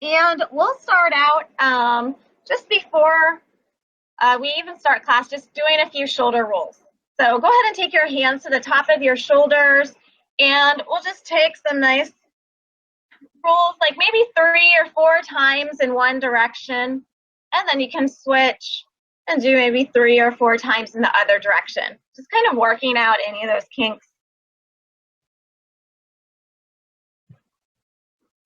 And we'll start out just before we even start class, just doing a few shoulder rolls. So go ahead and take your hands to the top of your shoulders, and we'll just take some nice rolls, like maybe 3 or 4 times in one direction, and then you can switch and do maybe 3 or 4 times in the other direction. Just kind of working out any of those kinks.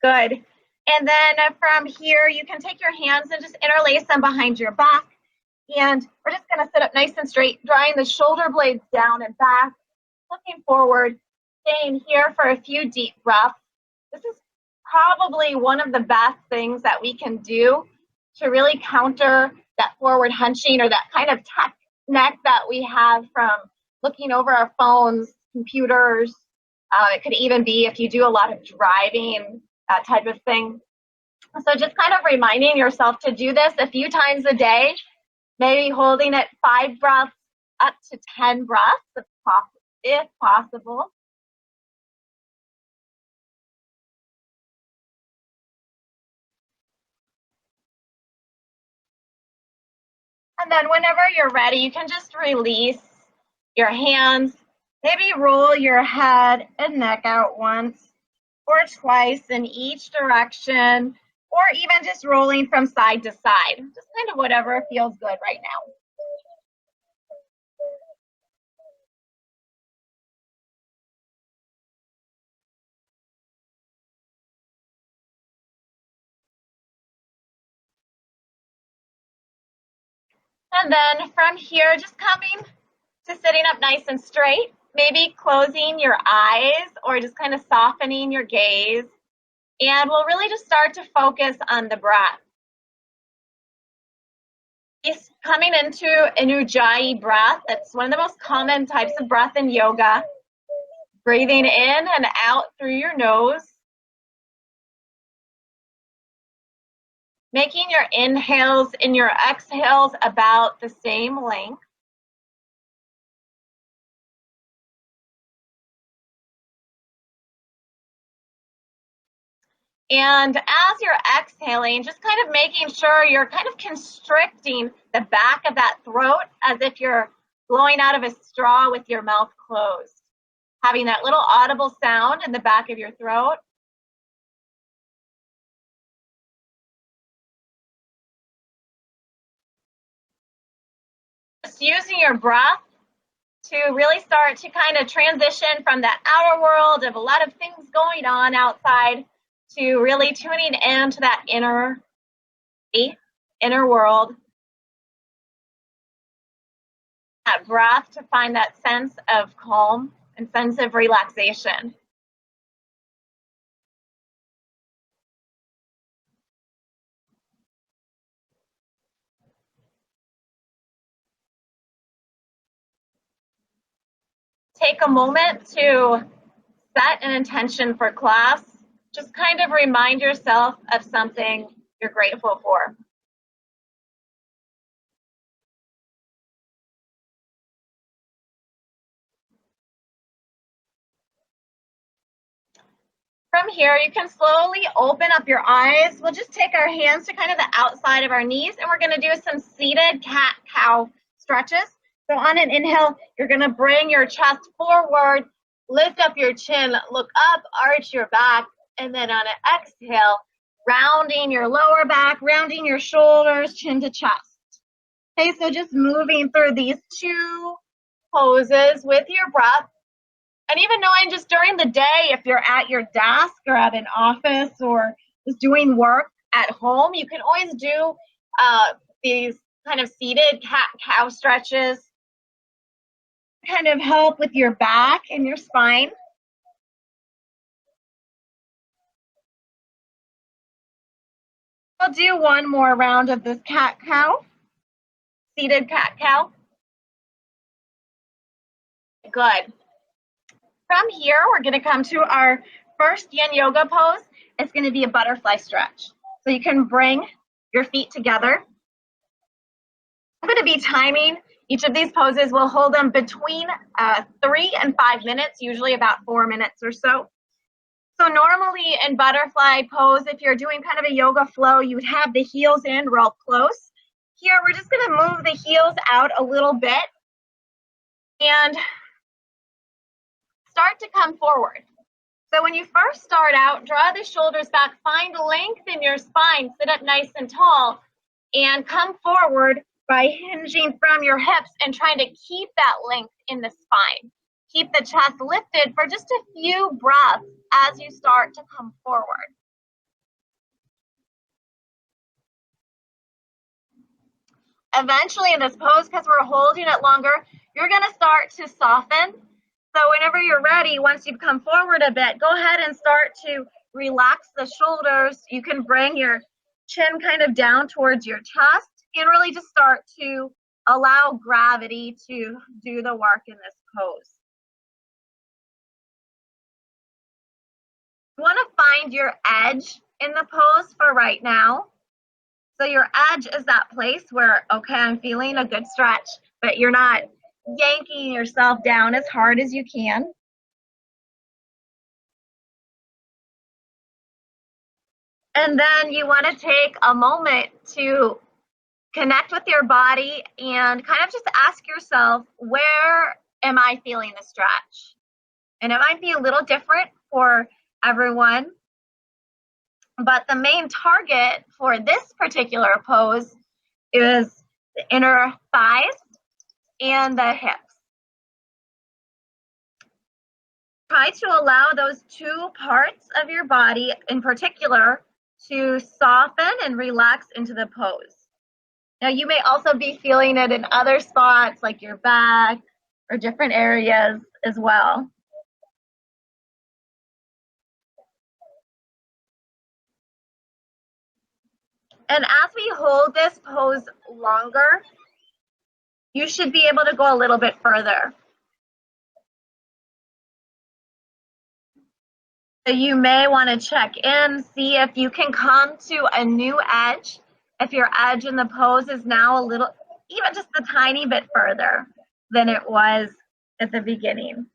Good. And then from here, you can take your hands and just interlace them behind your back. And we're just going to sit up nice and straight, drawing the shoulder blades down and back, looking forward, staying here for a few deep breaths. This is probably one of the best things that we can do to really counter that forward hunching or that kind of tech neck that we have from looking over our phones, computers. It could even be if you do a lot of driving, that type of thing. So just kind of reminding yourself to do this a few times a day, maybe holding it 5 breaths up to 10 breaths if possible. And then whenever you're ready, you can just release your hands, maybe roll your head and neck out once or twice in each direction, or even just rolling from side to side, just kind of whatever feels good right now. And then from here, just coming to sitting up nice and straight, maybe closing your eyes or just kind of softening your gaze. And we'll really just start to focus on the breath. He's coming into an Ujjayi breath. That's one of the most common types of breath in yoga. Breathing in and out through your nose. Making your inhales and your exhales about the same length. And as you're exhaling, just kind of making sure you're kind of constricting the back of that throat as if you're blowing out of a straw with your mouth closed. Having that little audible sound in the back of your throat. Just using your breath to really start to kind of transition from that outer world of a lot of things going on outside to really tuning into that inner world. That breath to find that sense of calm and sense of relaxation. Take a moment to set an intention for class. Just kind of remind yourself of something you're grateful for. From here, you can slowly open up your eyes. We'll just take our hands to kind of the outside of our knees, and we're going to do some seated cat-cow stretches. So on an inhale, you're going to bring your chest forward, lift up your chin, look up, arch your back, and then on an exhale, rounding your lower back, rounding your shoulders, chin to chest. Okay, so just moving through these 2 poses with your breath. And even knowing just during the day, if you're at your desk or at an office or just doing work at home, you can always do these kind of seated cat-cow stretches. Kind of help with your back and your spine. I'll do one more round of this cat-cow, seated cat-cow. Good. From here, we're going to come to our first Yin Yoga pose. It's going to be a butterfly stretch. So you can bring your feet together. I'm going to be timing each of these poses. We'll hold them between 3 and 5 minutes, usually about 4 minutes or so. So normally in butterfly pose, if you're doing kind of a yoga flow, you would have the heels in real close. Here, we're just going to move the heels out a little bit and start to come forward. So when you first start out, draw the shoulders back, find length in your spine, sit up nice and tall, and come forward by hinging from your hips and trying to keep that length in the spine. Keep the chest lifted for just a few breaths as you start to come forward. Eventually in this pose, because we're holding it longer, you're going to start to soften. So whenever you're ready, once you've come forward a bit, go ahead and start to relax the shoulders. You can bring your chin kind of down towards your chest and really just start to allow gravity to do the work in this pose. You want to find your edge in the pose for right now. So your edge is that place where, okay, I'm feeling a good stretch, but you're not yanking yourself down as hard as you can. And then you want to take a moment to connect with your body and kind of just ask yourself, where am I feeling the stretch? And it might be a little different for everyone, but the main target for this particular pose is the inner thighs and the hips. Try to allow those two parts of your body in particular to soften and relax into the pose. Now you may also be feeling it in other spots like your back or different areas as well. And as we hold this pose longer, you should be able to go a little bit further. So you may want to check in, see if you can come to a new edge. If your edge in the pose is now a little, even just a tiny bit further than it was at the beginning.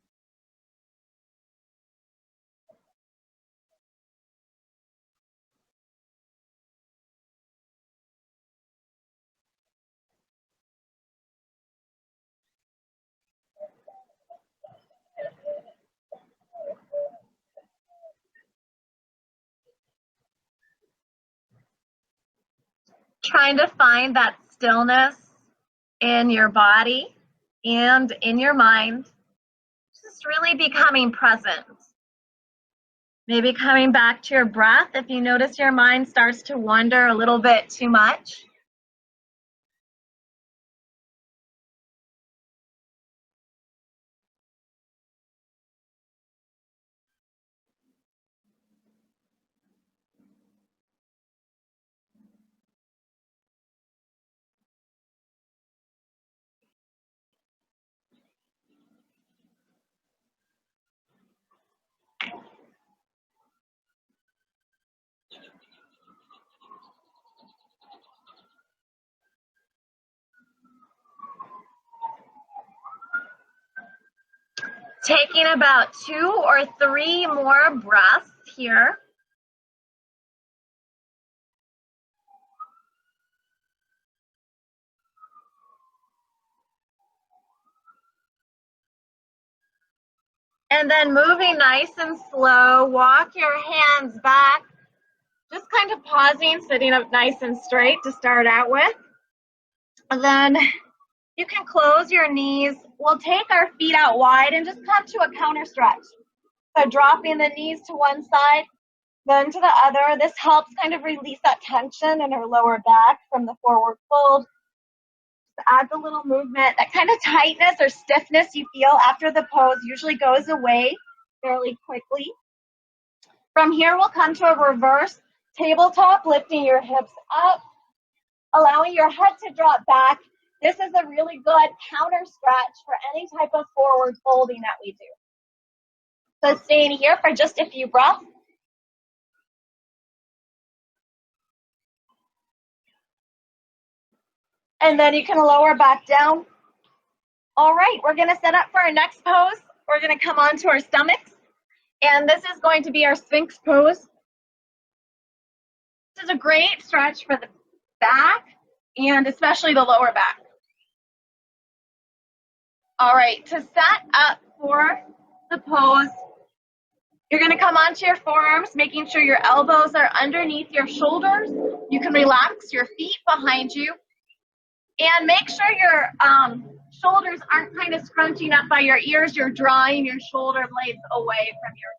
Trying to find that stillness in your body and in your mind. Just really becoming present. Maybe coming back to your breath if you notice your mind starts to wander a little bit too much. Taking about 2 or 3 more breaths here. And then moving nice and slow, walk your hands back, just kind of pausing, sitting up nice and straight to start out with. And then you can close your knees. We'll take our feet out wide and just come to a counter stretch. So dropping the knees to one side, then to the other. This helps kind of release that tension in our lower back from the forward fold. Adds a little movement. That kind of tightness or stiffness you feel after the pose usually goes away fairly quickly. From here, we'll come to a reverse tabletop, lifting your hips up, allowing your head to drop back. This is a really good counter stretch for any type of forward folding that we do. So staying here for just a few breaths. And then you can lower back down. All right, we're going to set up for our next pose. We're going to come onto our stomachs. And this is going to be our Sphinx pose. This is a great stretch for the back and especially the lower back. All right, to set up for the pose, you're going to come onto your forearms, making sure your elbows are underneath your shoulders. You can relax your feet behind you. And make sure your shoulders aren't kind of scrunching up by your ears. You're drawing your shoulder blades away from your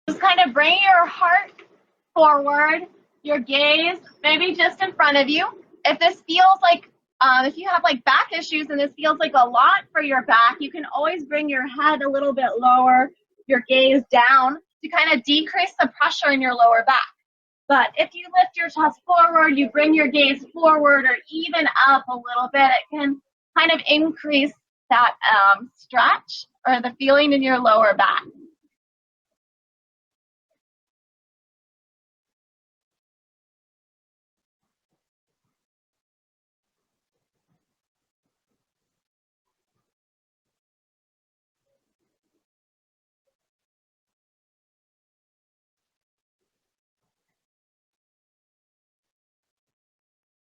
Just kind of bring your heart forward, your gaze maybe just in front of you. If this feels like, if you have like back issues and this feels like a lot for your back, you can always bring your head a little bit lower, your gaze down to kind of decrease the pressure in your lower back. But if you lift your chest forward, you bring your gaze forward or even up a little bit, it can kind of increase that stretch or the feeling in your lower back.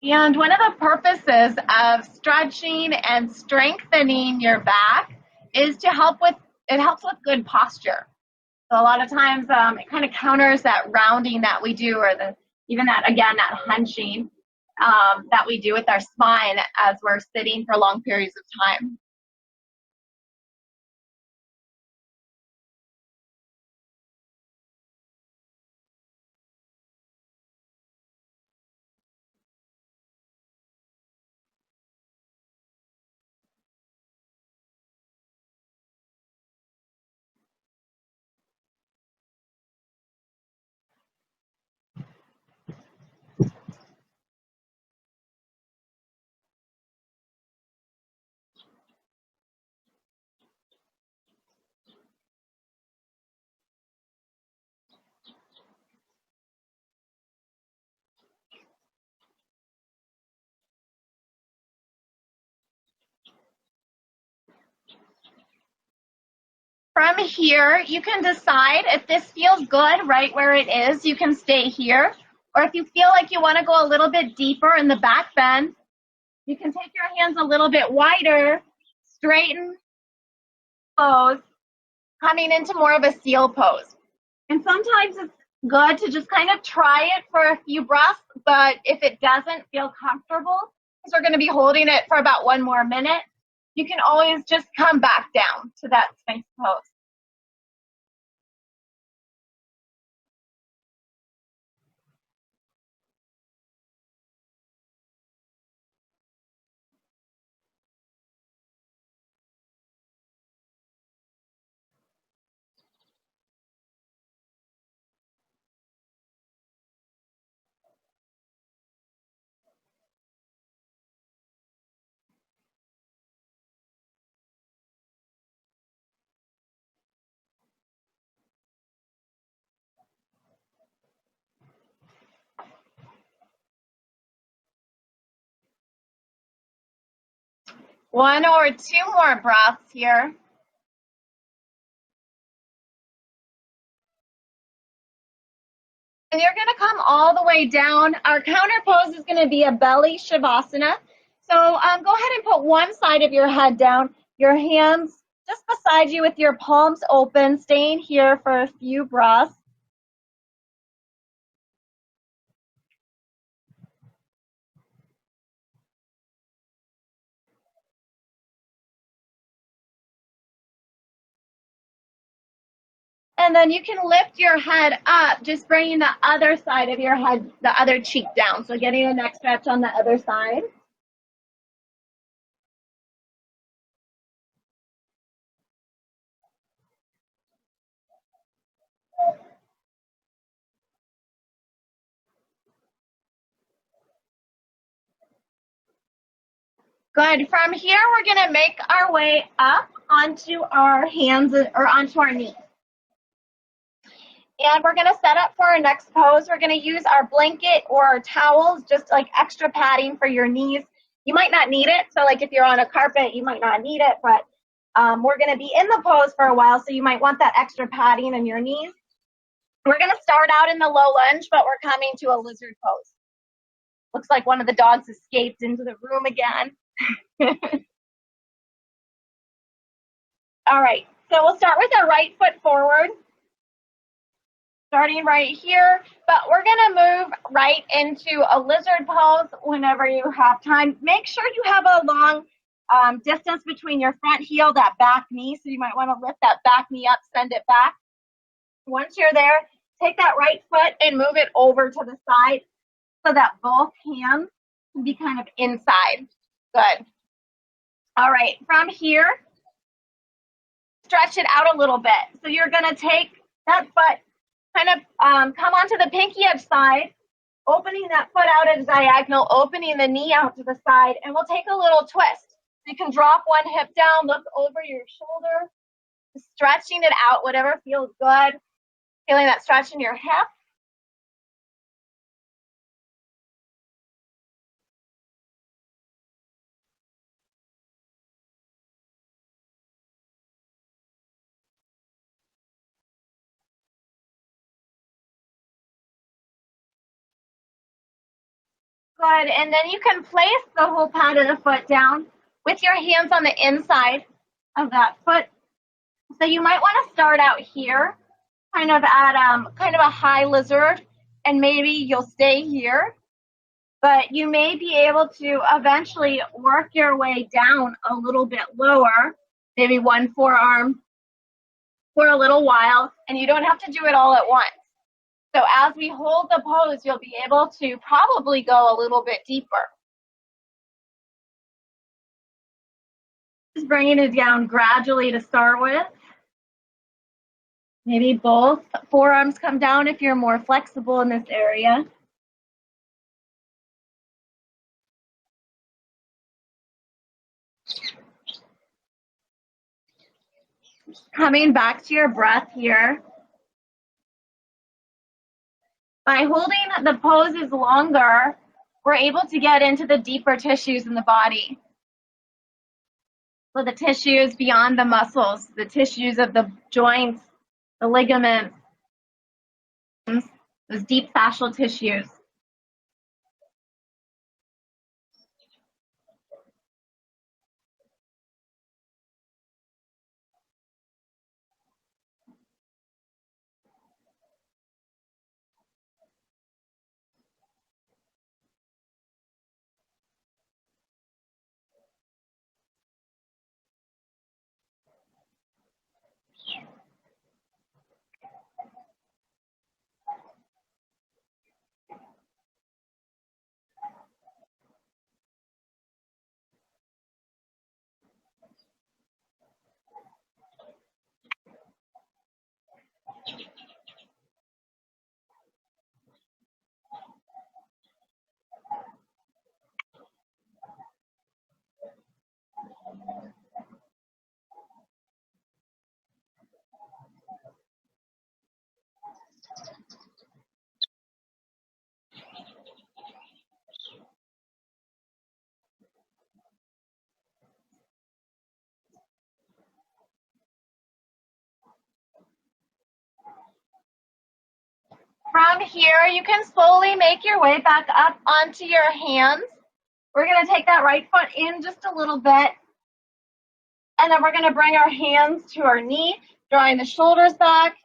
And one of the purposes of stretching and strengthening your back is to help with, it helps with good posture. So a lot of times it kind of counters that rounding that we do, or even that, again, that hunching that we do with our spine as we're sitting for long periods of time. From here, you can decide if this feels good right where it is, you can stay here. Or if you feel like you want to go a little bit deeper in the back bend, you can take your hands a little bit wider, straighten, pose, coming into more of a seal pose. And sometimes it's good to just kind of try it for a few breaths, but if it doesn't feel comfortable, because we're going to be holding it for about 1 more minute, you can always just come back down to that Sphinx pose. One or two more breaths here. And you're going to come all the way down. Our counter pose is going to be a belly shavasana. So go ahead and put one side of your head down, your hands just beside you with your palms open, staying here for a few breaths. And then you can lift your head up, just bringing the other side of your head, the other cheek down. So getting a neck stretch on the other side. Good. From here, we're going to make our way up onto our hands or onto our knees. And we're gonna set up for our next pose. We're gonna use our blanket or our towels, just like extra padding for your knees. You might not need it, so like if you're on a carpet, you might not need it, but we're gonna be in the pose for a while, so you might want that extra padding in your knees. We're gonna start out in the low lunge, but we're coming to a lizard pose. Looks like one of the dogs escaped into the room again. All right, so we'll start with our right foot forward, starting right here, but we're gonna move right into a lizard pose whenever you have time. Make sure you have a long distance between your front heel, that back knee, so you might wanna lift that back knee up, send it back. Once you're there, take that right foot and move it over to the side so that both hands can be kind of inside. Good. All right, from here, stretch it out a little bit. So you're gonna take that foot, kind of come onto the pinky edge side, opening that foot out at a diagonal, opening the knee out to the side, and we'll take a little twist. You can drop one hip down, look over your shoulder, stretching it out, whatever feels good. Feeling that stretch in your hip. Good, and then you can place the whole pad of the foot down with your hands on the inside of that foot. So you might want to start out here, kind of at kind of a high lizard, and maybe you'll stay here, but you may be able to eventually work your way down a little bit lower, maybe one forearm for a little while, and you don't have to do it all at once. So as we hold the pose, you'll be able to probably go a little bit deeper. Just bringing it down gradually to start with. Maybe both forearms come down if you're more flexible in this area. Coming back to your breath here. By holding the poses longer, we're able to get into the deeper tissues in the body. So the tissues beyond the muscles, the tissues of the joints, the ligaments, those deep fascial tissues. From here, you can slowly make your way back up onto your hands. We're going to take that right foot in just a little bit, and then we're going to bring our hands to our knee, drawing the shoulders back,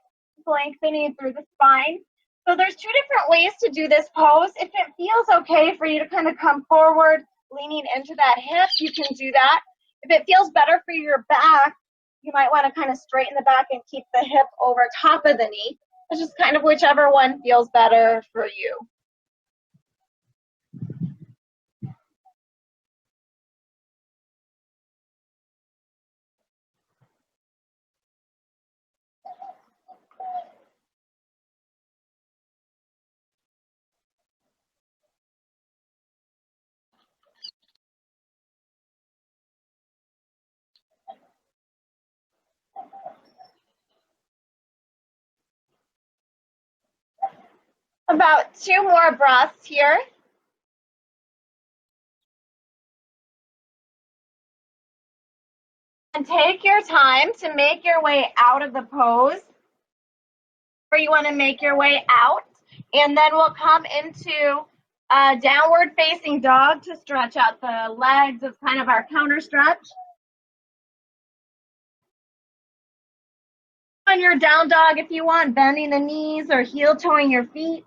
lengthening through the spine. So there's two different ways to do this pose. If it feels okay for you to kind of come forward, leaning into that hip, you can do that. If it feels better for your back, you might want to kind of straighten the back and keep the hip over top of the knee. It's just kind of whichever one feels better for you. About 2 more breaths here. And take your time to make your way out of the pose, where you want to make your way out. And then we'll come into a downward facing dog to stretch out the legs. It's kind of our counter stretch. On your down dog, if you want, bending the knees or heel toeing your feet.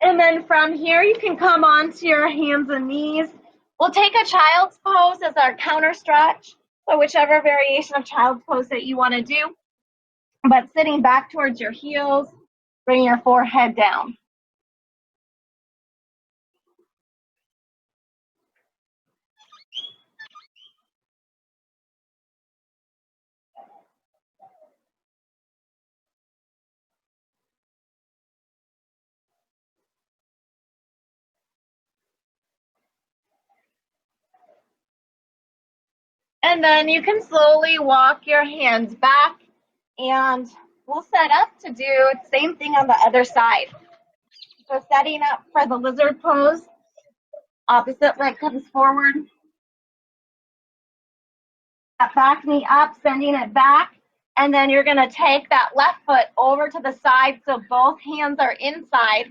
And then from here, you can come onto your hands and knees. We'll take a child's pose as our counter stretch, so whichever variation of child's pose that you want to do. But sitting back towards your heels, bring your forehead down. And then you can slowly walk your hands back, and we'll set up to do the same thing on the other side. So setting up for the lizard pose, opposite leg comes forward, that back knee up, sending it back, and then you're gonna take that left foot over to the side so both hands are inside.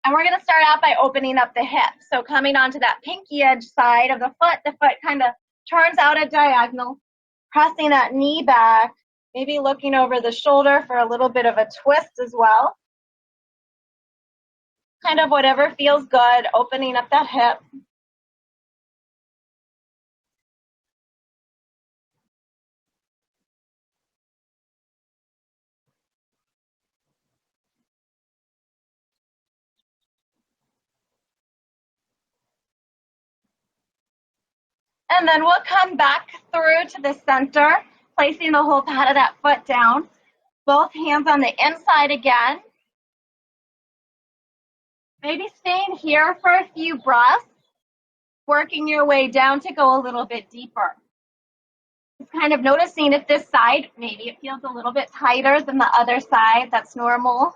And we're gonna start out by opening up the hip. So coming onto that pinky edge side of the foot kind of turns out at diagonal, pressing that knee back, maybe looking over the shoulder for a little bit of a twist as well. Kind of whatever feels good, opening up that hip. And then we'll come back through to the center, placing the whole pad of that foot down. Both hands on the inside again. Maybe staying here for a few breaths, working your way down to go a little bit deeper. Just kind of noticing if this side, maybe it feels a little bit tighter than the other side. That's normal.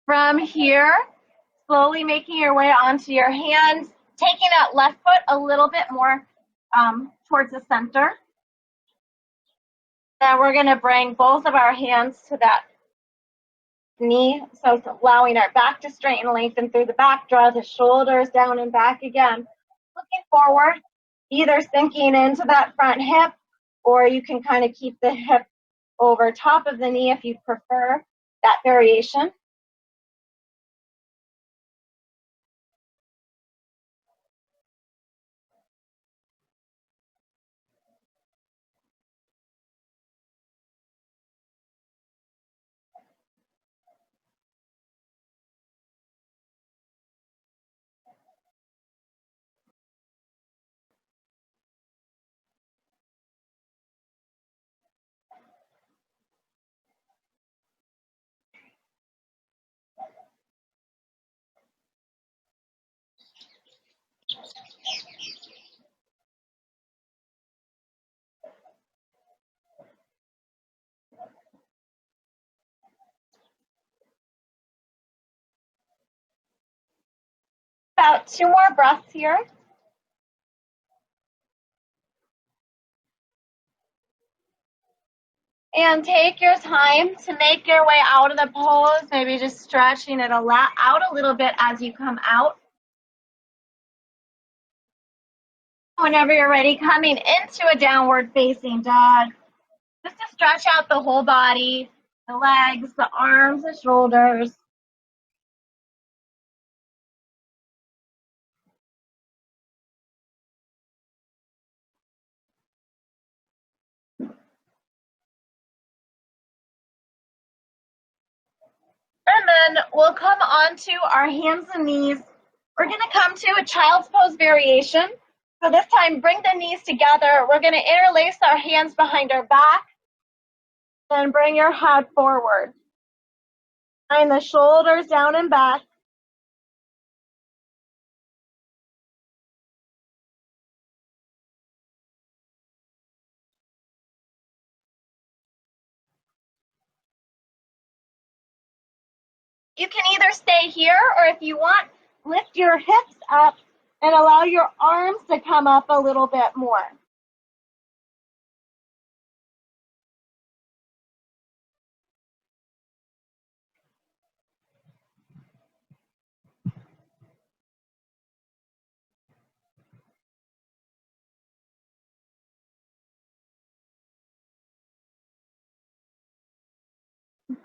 From here, slowly making your way onto your hands, taking that left foot a little bit more towards the center. Then we're going to bring both of our hands to that knee, so it's allowing our back to straighten and lengthen through the back, draw the shoulders down and back again. Looking forward, either sinking into that front hip, or you can kind of keep the hip over top of the knee if you prefer that variation. About 2 more breaths here. And take your time to make your way out of the pose, maybe just stretching it out a little bit as you come out. Whenever you're ready, coming into a downward facing dog, just to stretch out the whole body, the legs, the arms, the shoulders. And then we'll come onto our hands and knees. We're going to come to a child's pose variation. So this time, bring the knees together. We're going to interlace our hands behind our back. Then bring your head forward. And the shoulders down and back. You can either stay here, or if you want, lift your hips up and allow your arms to come up a little bit more.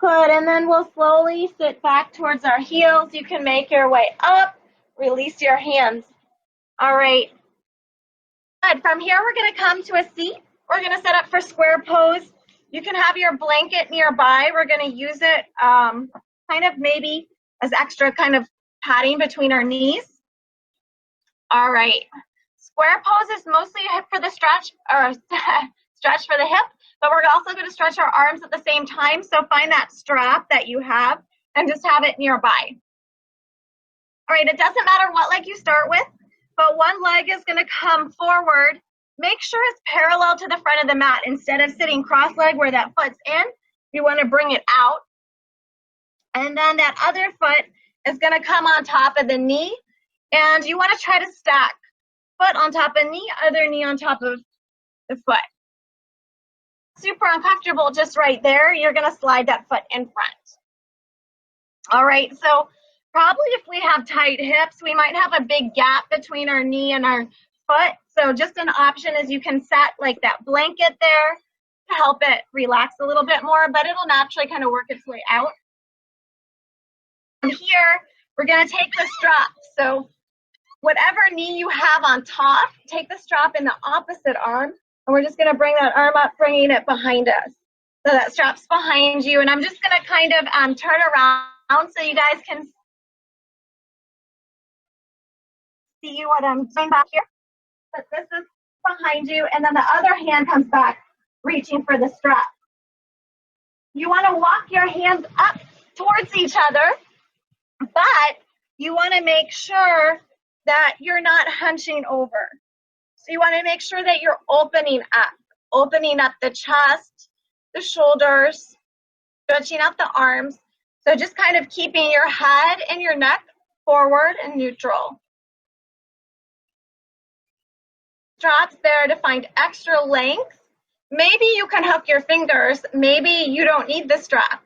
Good, and then we'll slowly sit back towards our heels. You can make your way up, release your hands. All right. Good. From here, we're going to come to a seat. We're going to set up for square pose. You can have your blanket nearby. We're going to use it kind of maybe as extra kind of padding between our knees. All right. Square pose is mostly for the stretch, or stretch for the hip, but we're also going to stretch our arms at the same time. So find that strap that you have and just have it nearby. All right, it doesn't matter what leg you start with, but one leg is going to come forward. Make sure it's parallel to the front of the mat. Instead of sitting cross-legged where that foot's in, you want to bring it out. And then that other foot is going to come on top of the knee, and you want to try to stack foot on top of knee, other knee on top of the foot. Super uncomfortable just right there. You're going to slide that foot in front. All right, so probably if we have tight hips, we might have a big gap between our knee and our foot. So just an option is you can set like that blanket there to help it relax a little bit more, but it'll naturally kind of work its way out. And here, we're going to take the strap. So whatever knee you have on top, take the strap in the opposite arm, and we're just going to bring that arm up, bringing it behind us. So that strap's behind you, and I'm just going to kind of turn around so you guys can see what I'm doing back here. But this is behind you, and then the other hand comes back, reaching for the strap. You want to walk your hands up towards each other, but you want to make sure that you're not hunching over. So you want to make sure that you're opening up the chest, the shoulders, stretching out the arms. So just kind of keeping your head and your neck forward and neutral. Straps there to find extra length. Maybe you can hook your fingers. Maybe you don't need the strap.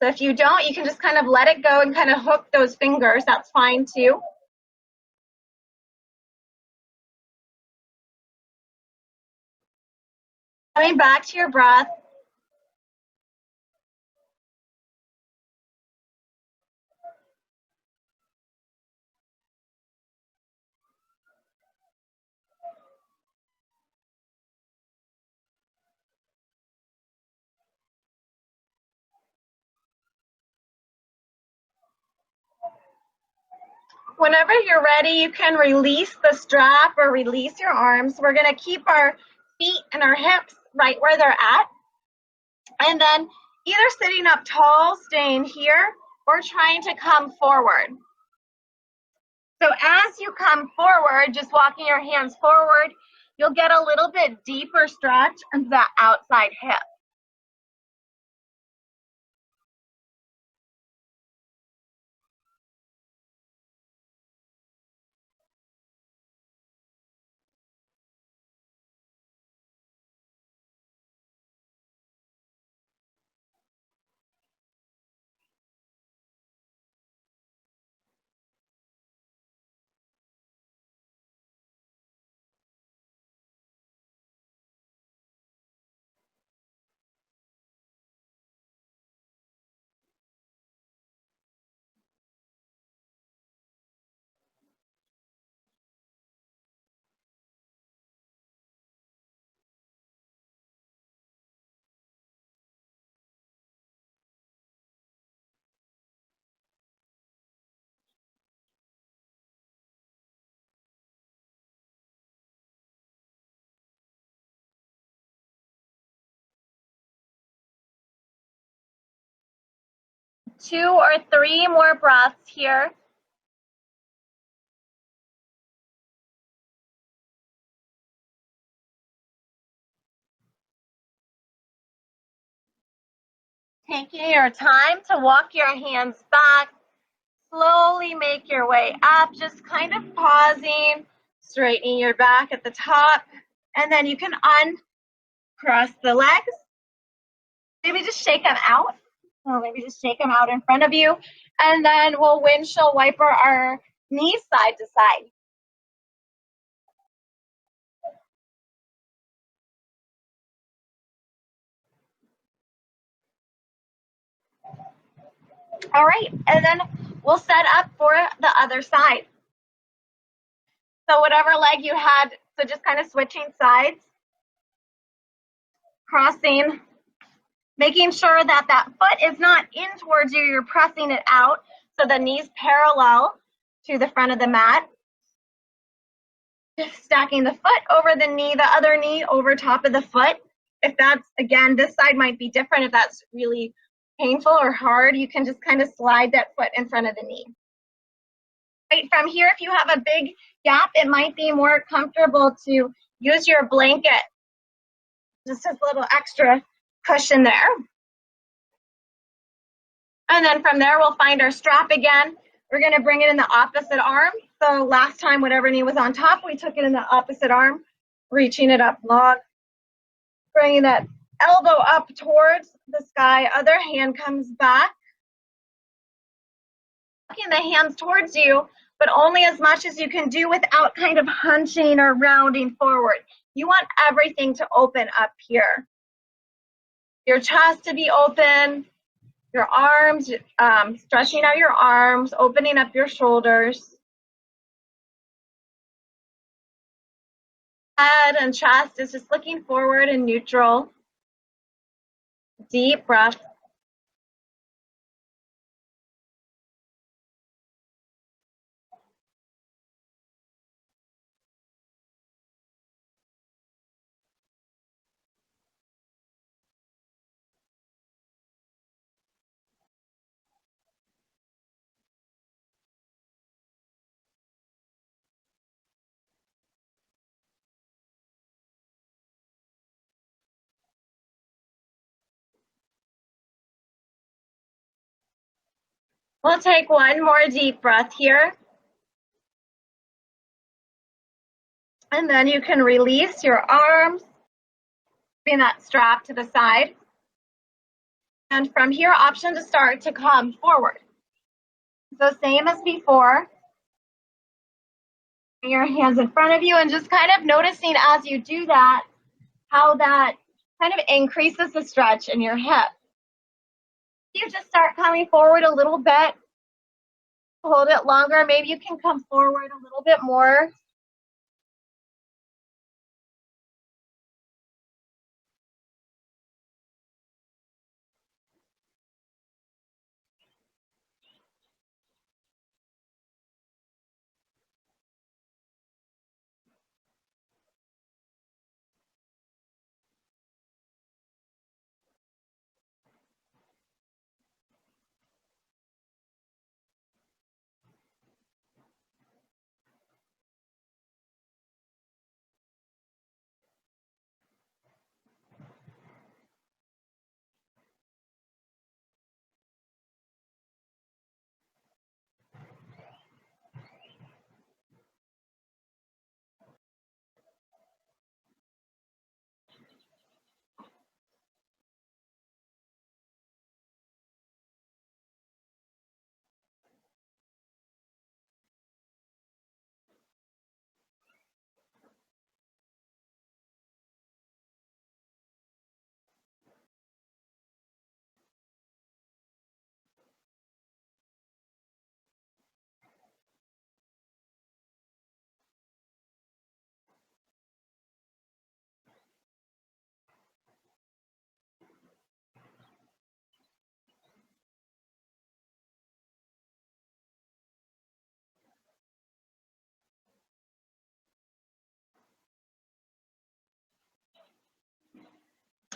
So if you don't, you can just kind of let it go and kind of hook those fingers. That's fine too. Coming back to your breath. Whenever you're ready, you can release the strap or release your arms. We're going to keep our feet and our hips right where they're at. And then either sitting up tall, staying here, or trying to come forward. So as you come forward, just walking your hands forward, you'll get a little bit deeper stretch into that outside hip. 2 or 3 more breaths here. Taking your time to walk your hands back, slowly make your way up, just kind of pausing, straightening your back at the top, and then you can uncross the legs. Maybe just shake them out. Or maybe just shake them out in front of you. And then we'll windshield wiper our knees side to side. All right, and then we'll set up for the other side. So whatever leg you had, so just kind of switching sides, crossing, making sure that that foot is not in towards you, you're pressing it out, so the knees parallel to the front of the mat. Just stacking the foot over the knee, the other knee over top of the foot. If that's, again, this side might be different. If that's really painful or hard, you can just kind of slide that foot in front of the knee. Right from here, if you have a big gap, it might be more comfortable to use your blanket, just a little extra cushion there. And then from there, we'll find our strap again. We're going to bring it in the opposite arm. So last time, whatever knee was on top, we took it in the opposite arm, reaching it up long, bringing that elbow up towards the sky. Other hand comes back, walking the hands towards you, but only as much as you can do without kind of hunching or rounding forward. You want everything to open up here. Your chest to be open, your arms, stretching out your arms, opening up your shoulders. Head and chest is just looking forward and neutral. Deep breath. We'll take one more deep breath here. And then you can release your arms, bring that strap to the side. And from here, option to start to come forward. So same as before. Bring your hands in front of you and just kind of noticing as you do that, how that kind of increases the stretch in your hip. You just start coming forward a little bit, hold it longer. Maybe you can come forward a little bit more.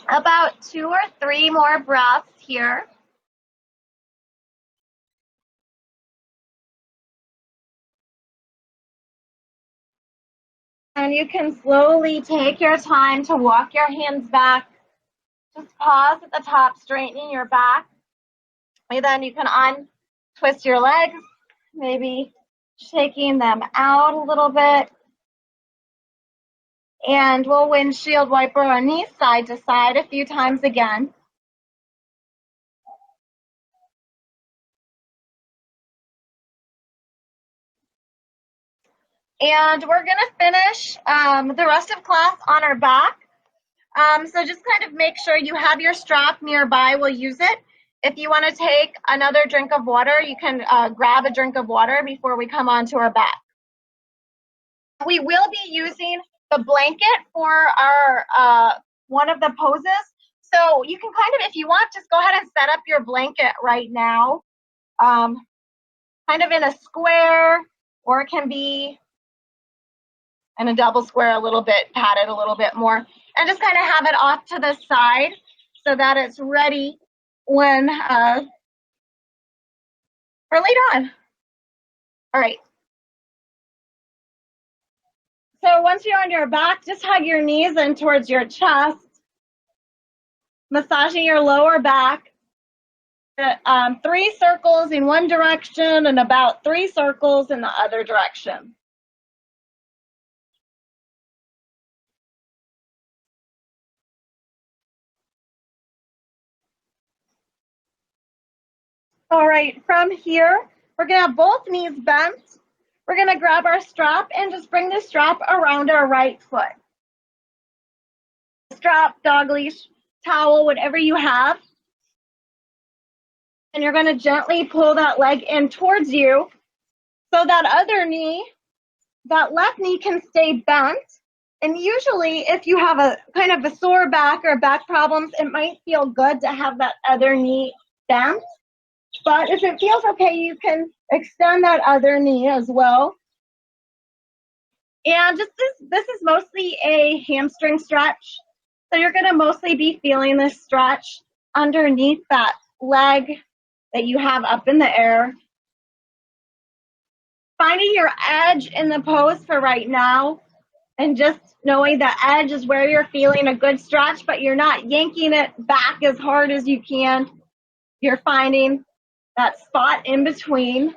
About 2 or 3 more breaths here. then you can slowly take your time to walk your hands back. Just pause at the top, straightening your back. And then you can untwist your legs, maybe shaking them out a little bit. And we'll windshield wiper our knees side to side a few times again. And we're going to finish the rest of class on our back. So just kind of make sure you have your strap nearby. We'll use it. If you want to take another drink of water, you can grab a drink of water before we come on to our back. We will be using the blanket for our one of the poses. So you can kind of, if you want, just go ahead and set up your blanket right now, kind of in a square, or it can be in a double square, a little bit padded a little bit more, and just kind of have it off to the side so that it's ready when or later on. All right. So once you're on your back, just hug your knees in towards your chest, massaging your lower back. 3 circles in one direction and about 3 circles in the other direction. All right, from here, we're going to have both knees bent. We're going to grab our strap and just bring the strap around our right foot. Strap, dog leash, towel, whatever you have. And you're going to gently pull that leg in towards you so that other knee, that left knee, can stay bent. And usually if you have a kind of a sore back or back problems, it might feel good to have that other knee bent. But if it feels okay, you can extend that other knee as well. And just this is mostly a hamstring stretch. So you're going to mostly be feeling this stretch underneath that leg that you have up in the air. Finding your edge in the pose for right now, and just knowing the edge is where you're feeling a good stretch, but you're not yanking it back as hard as you can. You're finding that spot in between.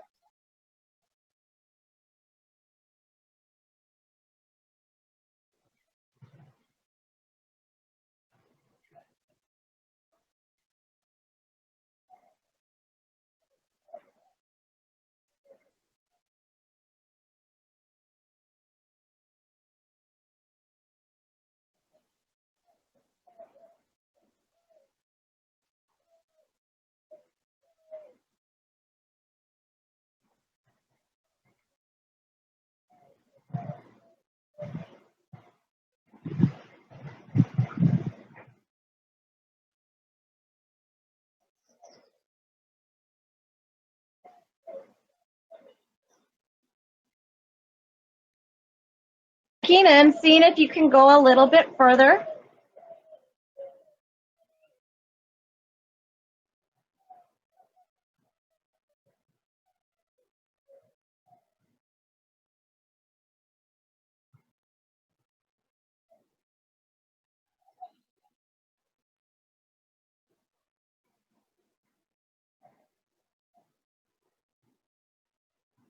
And seeing if you can go a little bit further.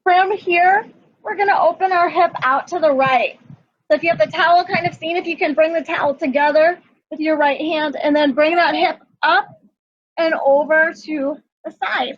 From here, we're going to open our hip out to the right. So if you have the towel, kind of seeing if you can bring the towel together with your right hand and then bring that hip up and over to the side.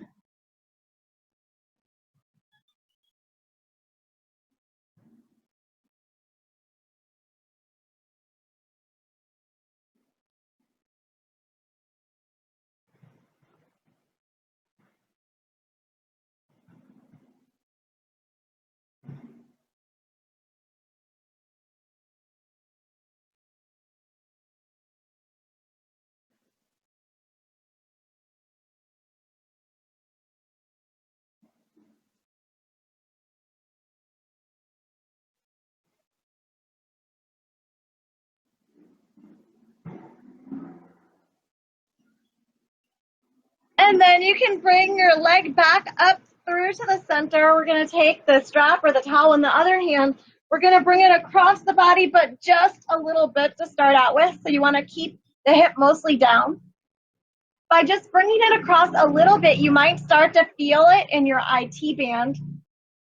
And then you can bring your leg back up through to the center. We're going to take the strap or the towel in the other hand, We're going to bring it across the body, but just a little bit to start out with. So you want to keep the hip mostly down. By just bringing it across a little bit, you might start to feel it in your IT band.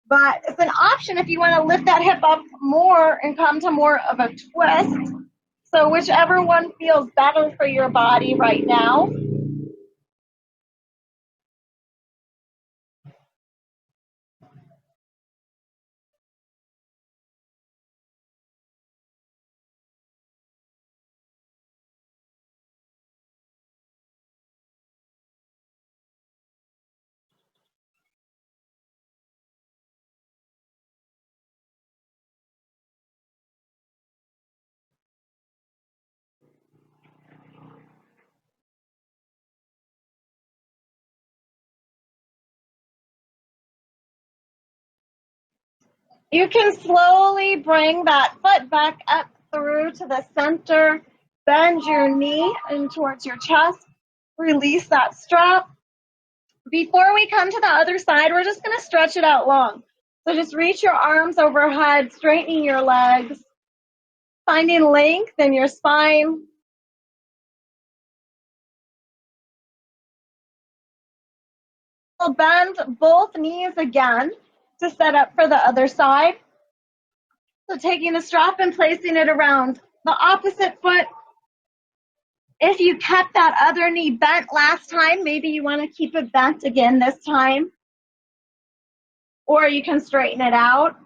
But it's an option if you want to lift that hip up more and come to more of a twist. So whichever one feels better for your body right now. You can slowly bring that foot back up through to the center. Bend your knee in towards your chest. Release that strap. Before we come to the other side, we're just going to stretch it out long. So just reach your arms overhead, straightening your legs, finding length in your spine. We'll bend both knees again to set up for the other side. So taking the strap and placing it around the opposite foot. If you kept that other knee bent last time, maybe you want to keep it bent again this time. Or you can straighten it out.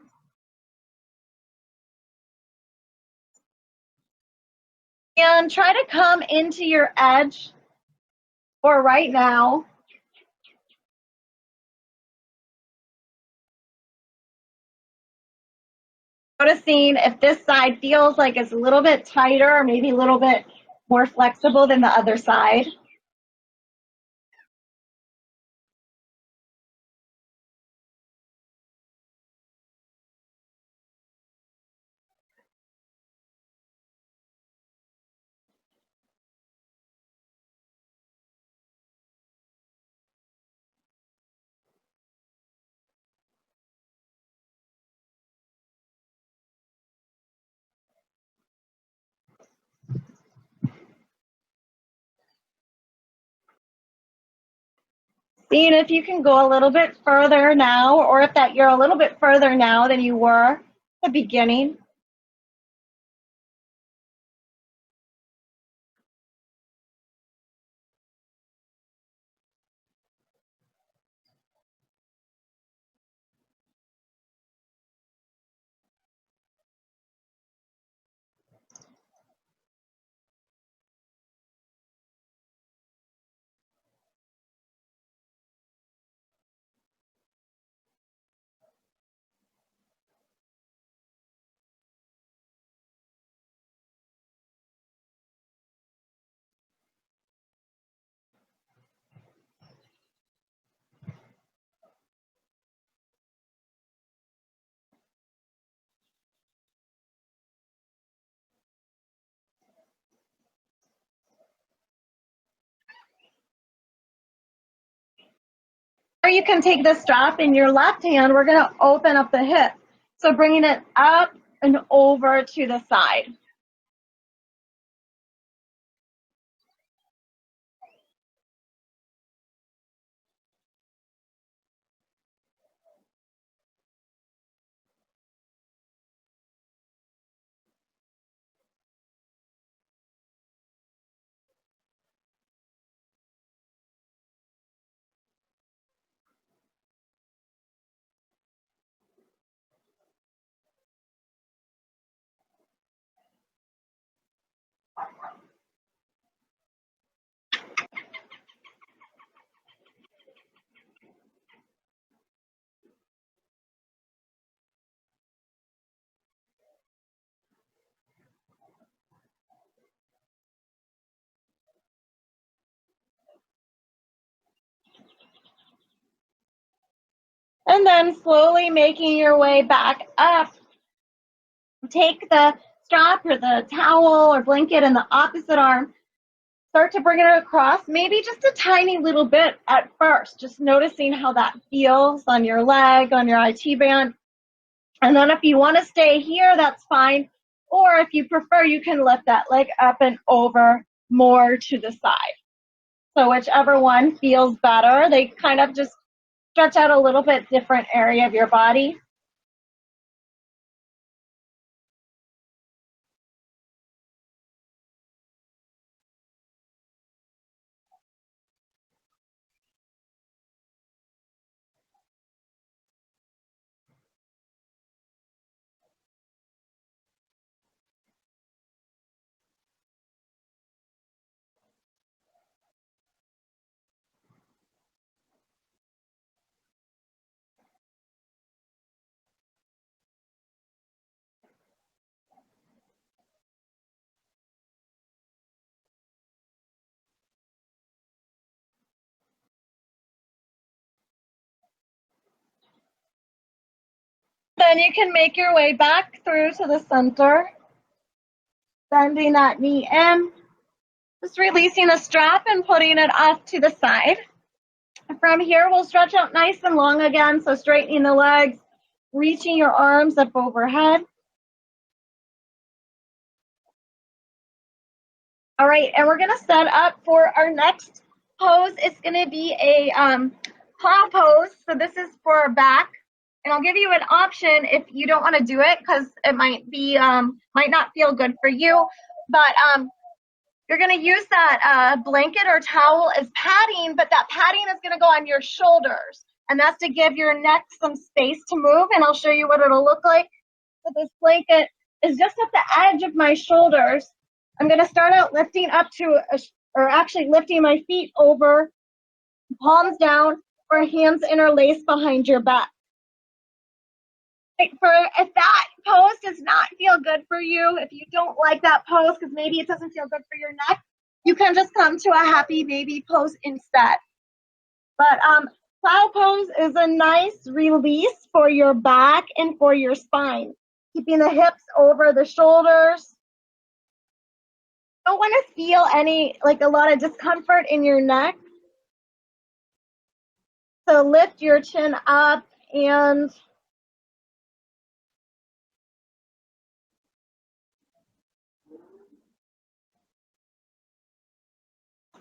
And try to come into your edge for right now. Noticing if this side feels like it's a little bit tighter or maybe a little bit more flexible than the other side. Seeing if you can go a little bit further now, or if that you're a little bit further now than you were at the beginning. Or you can take the strap in your left hand. We're going to open up the hip. So bringing it up and over to the side. And then slowly making your way back up. Take the strap or the towel or blanket in the opposite arm. Start to bring it across, maybe just a tiny little bit at first, just noticing how that feels on your leg, on your IT band. And then if you want to stay here, that's fine. Or if you prefer, you can lift that leg up and over more to the side. So whichever one feels better. They kind of just stretch out a little bit different area of your body. Then you can make your way back through to the center, bending that knee in, just releasing the strap and putting it off to the side. From here, we'll stretch out nice and long again, so straightening the legs, reaching your arms up overhead. All right, and we're going to set up for our next pose. It's going to be a paw pose, so this is for our back. And I'll give you an option if you don't want to do it because it might not feel good for you. But you're going to use that blanket or towel as padding, but that padding is going to go on your shoulders. And that's to give your neck some space to move. And I'll show you what it'll look like. So this blanket is just at the edge of my shoulders. I'm going to start out lifting up to, lifting my feet over, palms down, or hands interlaced behind your back. If that pose does not feel good for you, if you don't like that pose because maybe it doesn't feel good for your neck, you can just come to a happy baby pose instead. But plow pose is a nice release for your back and for your spine, keeping the hips over the shoulders. Don't want to feel a lot of discomfort in your neck. So lift your chin up and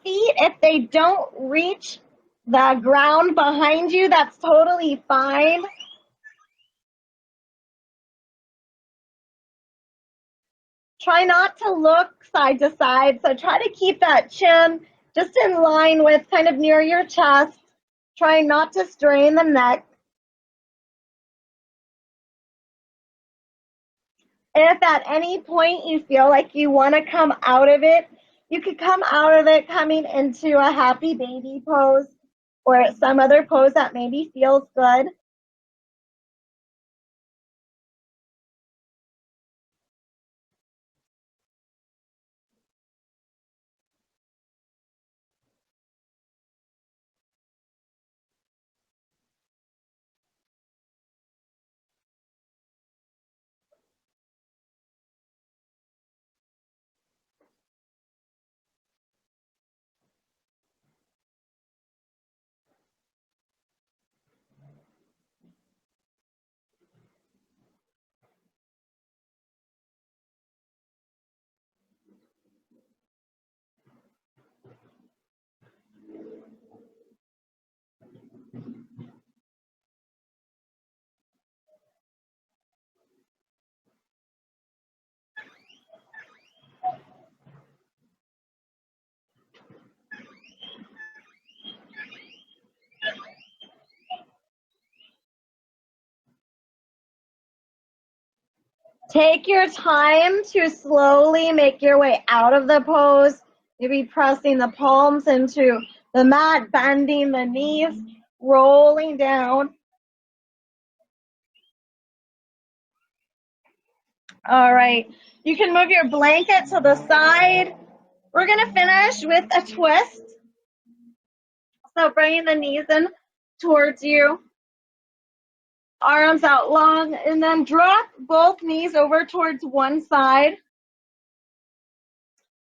feet, if they don't reach the ground behind you, that's totally fine. Try not to look side to side. So try to keep that chin just in line with kind of near your chest. Try not to strain the neck. If at any point you feel like you want to come out of it, you could come out of it coming into a happy baby pose or some other pose that maybe feels good. Take your time to slowly make your way out of the pose. Maybe pressing the palms into the mat, bending the knees, rolling down. All right, you can move your blanket to the side. We're gonna finish with a twist. So bringing the knees in towards you, arms out long, and then drop both knees over towards one side.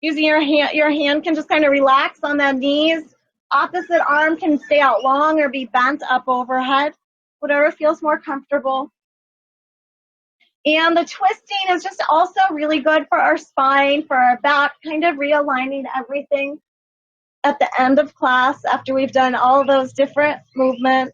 Using your hand can just kind of relax on the knees. Opposite arm can stay out long or be bent up overhead, whatever feels more comfortable. And the twisting is just also really good for our spine, for our back, kind of realigning everything at the end of class after we've done all those different movements.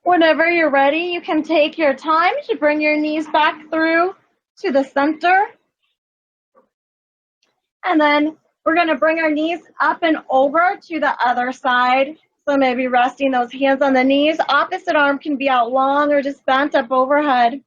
Whenever you're ready, you can take your time to bring your knees back through to the center. And then we're going to bring our knees up and over to the other side. So maybe resting those hands on the knees. Opposite arm can be out long or just bent up overhead.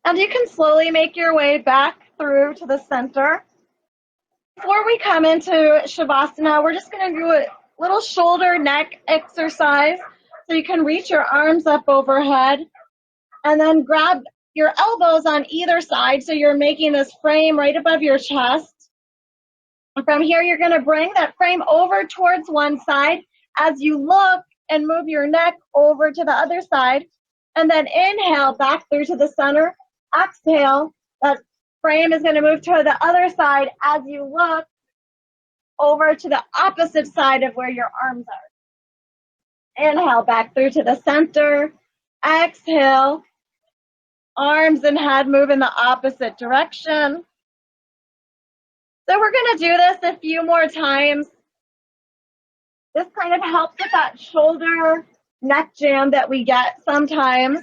And you can slowly make your way back through to the center. Before we come into Shavasana, we're just going to do a little shoulder neck exercise. So you can reach your arms up overhead and then grab your elbows on either side so you're making this frame right above your chest. From here, you're going to bring that frame over towards one side as you look and move your neck over to the other side. And then inhale back through to the center. Exhale, that frame is going to move to the other side as you look over to the opposite side of where your arms are. Inhale back through to the center. Exhale, arms and head move in the opposite direction. So we're going to do this a few more times. This kind of helps with that shoulder neck jam that we get sometimes.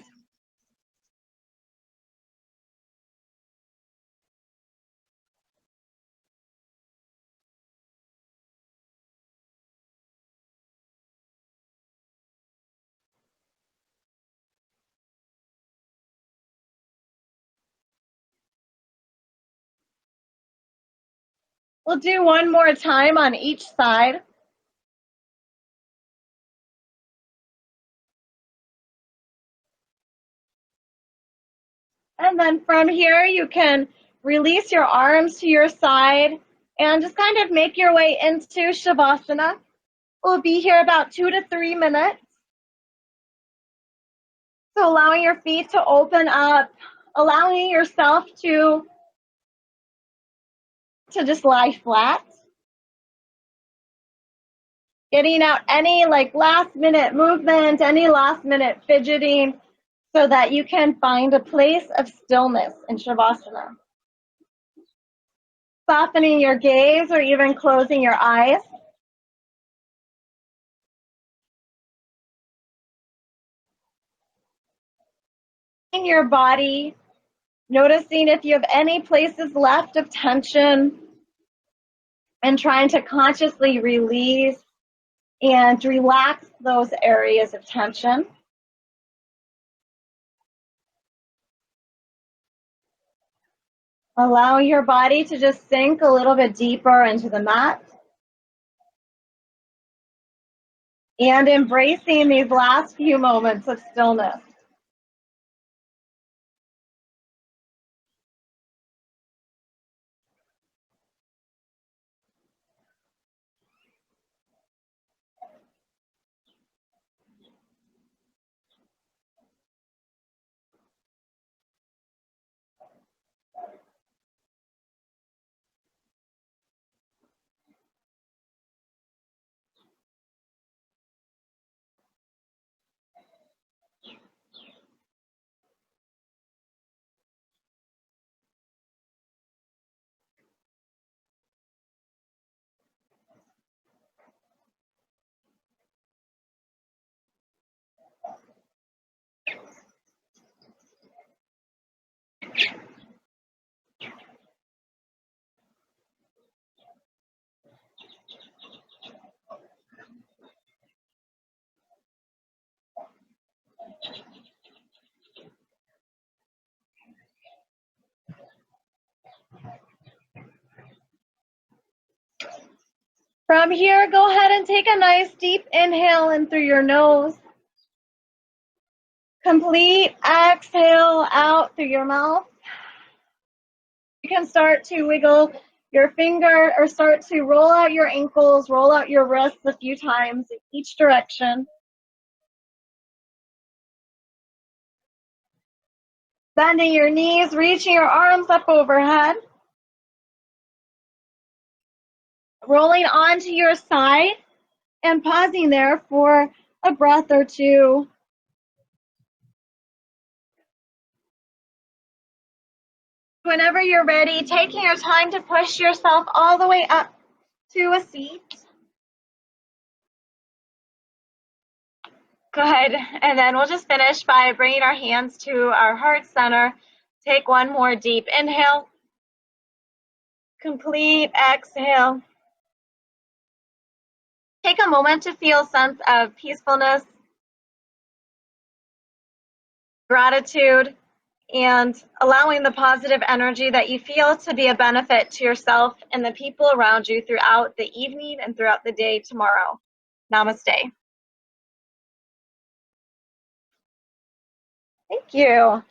We'll do one more time on each side. And then from here, you can release your arms to your side and just kind of make your way into Shavasana. We'll be here about 2 to 3 minutes. So allowing your feet to open up, allowing yourself to just lie flat. Getting out any last minute movement, any last minute fidgeting so that you can find a place of stillness in Shavasana. Softening your gaze or even closing your eyes. In your body, noticing if you have any places left of tension and trying to consciously release and relax those areas of tension. Allow your body to just sink a little bit deeper into the mat. And embracing these last few moments of stillness. From here, go ahead and take a nice deep inhale in through your nose. Complete exhale out through your mouth. You can start to wiggle your finger or start to roll out your ankles, roll out your wrists a few times in each direction. Bending your knees, reaching your arms up overhead. Rolling onto your side and pausing there for a breath or two. Whenever you're ready, taking your time to push yourself all the way up to a seat. Good. And then we'll just finish by bringing our hands to our heart center. Take one more deep inhale. Complete exhale. Take a moment to feel a sense of peacefulness, gratitude, and allowing the positive energy that you feel to be a benefit to yourself and the people around you throughout the evening and throughout the day tomorrow. Namaste. Thank you.